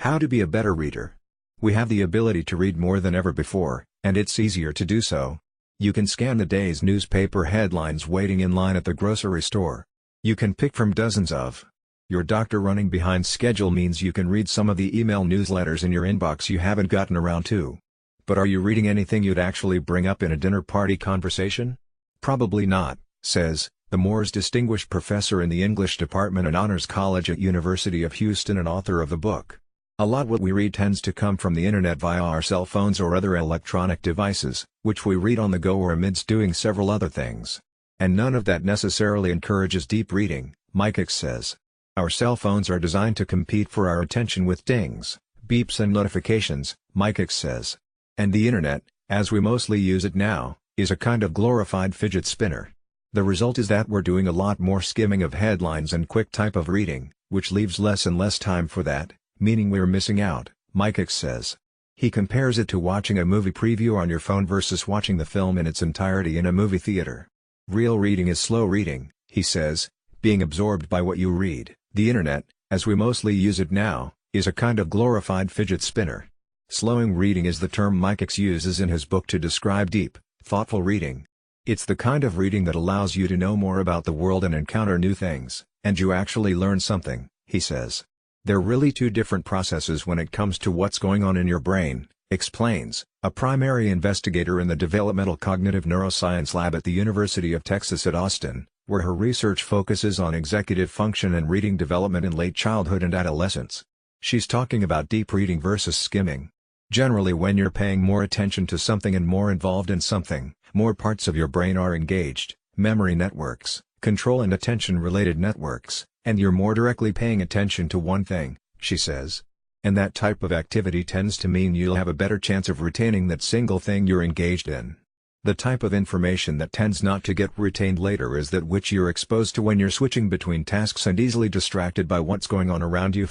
How to be a better reader. We have the ability to read more than ever before, and it's easier to do so. You can scan the day's newspaper headlines waiting in line at the grocery store. You can pick from dozens of. Your doctor running behind schedule means you can read some of the email newsletters in your inbox you haven't gotten around to. But are you reading anything you'd actually bring up in a dinner party conversation? Probably not, says the Moores Distinguished Professor in the English Department and Honors College at University of Houston and author of the book. A lot what we read tends to come from the internet via our cell phones or other electronic devices, which we read on the go or amidst doing several other things. And none of that necessarily encourages deep reading, Mike Hicks says. Our cell phones are designed to compete for our attention with dings, beeps and notifications, Mike Hicks says. And the internet, as we mostly use it now, is a kind of glorified fidget spinner. The result is that we're doing a lot more skimming of headlines and quick type of reading, which leaves less and less time for that, meaning we're missing out, Mike Hicks says. He compares it to watching a movie preview on your phone versus watching the film in its entirety in a movie theater. Real reading is slow reading, he says, being absorbed by what you read. The internet, as we mostly use it now, is a kind of glorified fidget spinner. Slowing reading is the term Mike Hicks uses in his book to describe deep, thoughtful reading. It's the kind of reading that allows you to know more about the world and encounter new things, and you actually learn something, he says. They're really two different processes when it comes to what's going on in your brain, explains a primary investigator in the Developmental Cognitive Neuroscience Lab at the University of Texas at Austin, where her research focuses on executive function and reading development in late childhood and adolescence. She's talking about deep reading versus skimming. Generally, when you're paying more attention to something and more involved in something, more parts of your brain are engaged, memory networks, control and attention-related networks, and you're more directly paying attention to one thing, she says. And that type of activity tends to mean you'll have a better chance of retaining that single thing you're engaged in. The type of information that tends not to get retained later is that which you're exposed to when you're switching between tasks and easily distracted by what's going on around you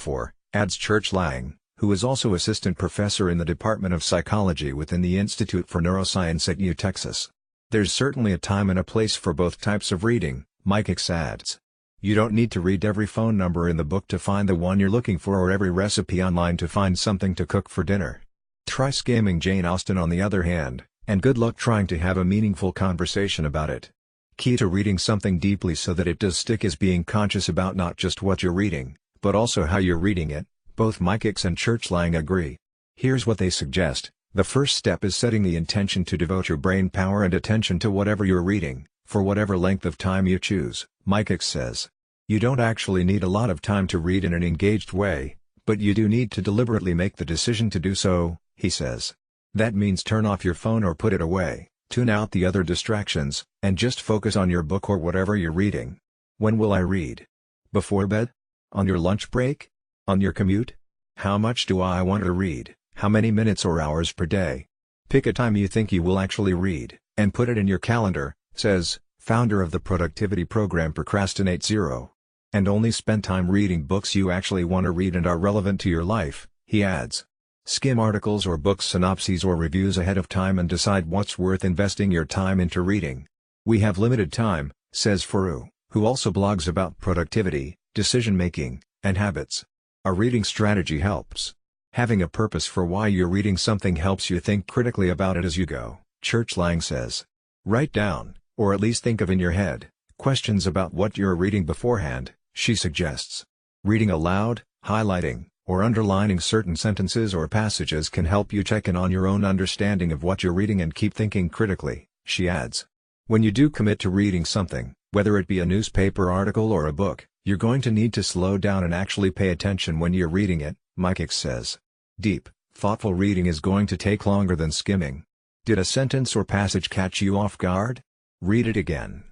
adds Church Lang, who is also assistant professor in the Department of Psychology within the Institute for Neuroscience at U Texas. There's certainly a time and a place for both types of reading, Mike Hicks adds. You don't need to read every phone number in the book to find the one you're looking for or every recipe online to find something to cook for dinner. Try skimming Jane Austen on the other hand, and good luck trying to have a meaningful conversation about it. Key to reading something deeply so that it does stick is being conscious about not just what you're reading, but also how you're reading it. Both Mike Hicks and Church Lang agree. Here's what they suggest. The first step is setting the intention to devote your brain power and attention to whatever you're reading, for whatever length of time you choose, Mike Hicks says. You don't actually need a lot of time to read in an engaged way, but you do need to deliberately make the decision to do so, he says. That means turn off your phone or put it away, tune out the other distractions, and just focus on your book or whatever you're reading. When will I read? Before bed? On your lunch break? On your commute? How much do I want to read? How many minutes or hours per day? Pick a time you think you will actually read, and put it in your calendar, says founder of the productivity program Procrastinate Zero. And only spend time reading books you actually want to read and are relevant to your life, he adds. Skim articles or book synopses or reviews ahead of time and decide what's worth investing your time into reading. We have limited time, says Faru, who also blogs about productivity, decision-making, and habits. A reading strategy helps. Having a purpose for why you're reading something helps you think critically about it as you go, Church Lang says. Write down, or at least think of in your head, questions about what you're reading beforehand, she suggests. Reading aloud, highlighting, or underlining certain sentences or passages can help you check in on your own understanding of what you're reading and keep thinking critically, she adds. When you do commit to reading something, whether it be a newspaper article or a book, you're going to need to slow down and actually pay attention when you're reading it, Mike Hicks says. Deep, thoughtful reading is going to take longer than skimming. Did a sentence or passage catch you off guard? Read it again.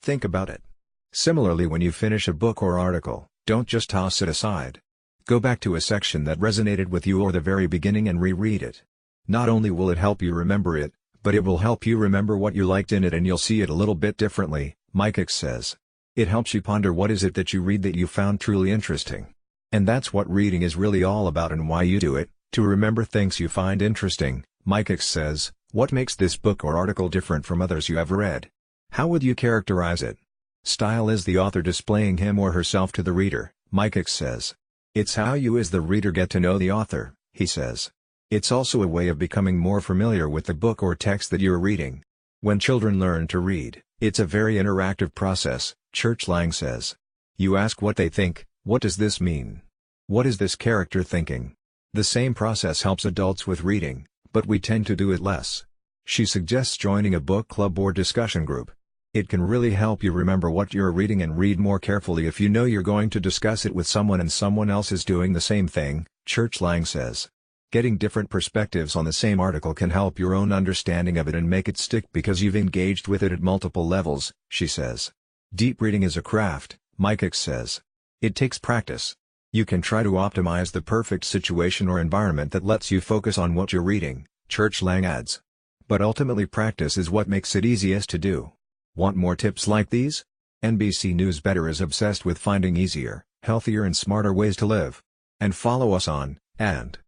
Think about it. Similarly, when you finish a book or article, don't just toss it aside. Go back to a section that resonated with you or the very beginning and reread it. Not only will it help you remember it, but it will help you remember what you liked in it and you'll see it a little bit differently, Mike Hicks says. It helps you ponder what is it that you read that you found truly interesting. And that's what reading is really all about and why you do it, to remember things you find interesting, Mike Hicks says. What makes this book or article different from others you have read? How would you characterize it? Style is the author displaying him or herself to the reader, Mike Hicks says. It's how you as the reader get to know the author, he says. It's also a way of becoming more familiar with the book or text that you're reading. When children learn to read, it's a very interactive process, Church Lang says. You ask what they think, what does this mean? What is this character thinking? The same process helps adults with reading, but we tend to do it less. She suggests joining a book club or discussion group. It can really help you remember what you're reading and read more carefully if you know you're going to discuss it with someone and someone else is doing the same thing, Church Lang says. Getting different perspectives on the same article can help your own understanding of it and make it stick because you've engaged with it at multiple levels, she says. Deep reading is a craft, Mike Hicks says. It takes practice. You can try to optimize the perfect situation or environment that lets you focus on what you're reading, Church Lang adds. But ultimately practice is what makes it easiest to do. Want more tips like these? NBC News Better is obsessed with finding easier, healthier and smarter ways to live. And follow us on, and